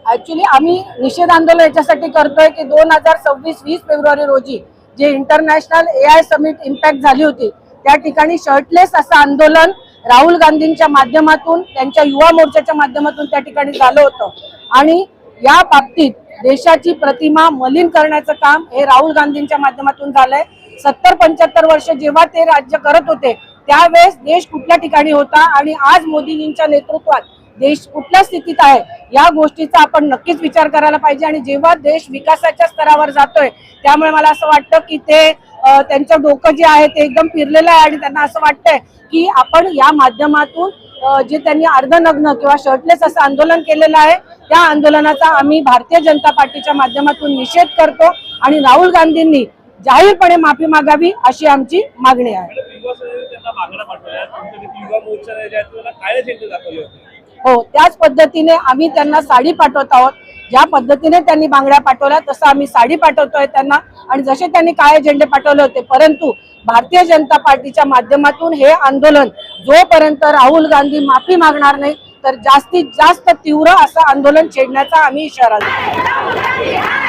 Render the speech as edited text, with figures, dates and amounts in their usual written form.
Actually आम्ही निषेध आंदोलन याच्यासाठी करतोय की 2026-20 फेब्रुवारी रोजी जे इंटरनॅशनल AI समिट इम्पॅक्ट झाली होती त्या ठिकाणी शर्टलेस असं आंदोलन राहुल गांधींच्या माध्यमातून त्यांच्या युवा मोर्चाच्या माध्यमातून त्या ठिकाणी झालं होतं आणि या बाबतीत देशाची प्रतिमा मलिन करण्याचं काम हे राहुल गांधींच्या माध्यमातून झालंय। 70-75 वर्ष जेव्हा ते राज्य करत होते त्यावेळेस देश कुठल्या ठिकाणी होता आणि आज मोदीजींच्या नेतृत्वात देश कुठल्या स्थितीत आहे या गोष्टीचा आपण नक्कीच विचार करायला पाहिजे। आणि जेव्हा देश विकासाच्या स्तरावर जातोय त्यामुळे मला असं वाटतं की ते त्यांचं डोकं जे आहे ते एकदम फिरलेलं आहे आणि त्यांना असं वाटतंय की आपण या माध्यमातून जे त्यांनी अर्धनग्न किंवा शर्टलेस असं आंदोलन केलेलं आहे त्या आंदोलनाचा आम्ही भारतीय जनता पार्टीच्या माध्यमातून निषेध करतो आणि राहुल गांधींनी जाहीरपणे माफी मागावी अशी आमची मागणी आहे। हो, त्याच पद्धतीने आम्ही त्यांना साडी पाठवत आहोत। ज्या पद्धतीने त्यांनी बांगड्या पाठवल्या तसं आम्ही साडी पाठवतोय त्यांना आणि जसे त्यांनी काळे झेंडे पाठवले होते। परंतु भारतीय जनता पार्टीच्या माध्यमातून हे आंदोलन जोपर्यंत राहुल गांधी माफी मागणार नाही तर जास्तीत जास्त तीव्र असं आंदोलन छेडण्याचा आम्ही इशारा देतो।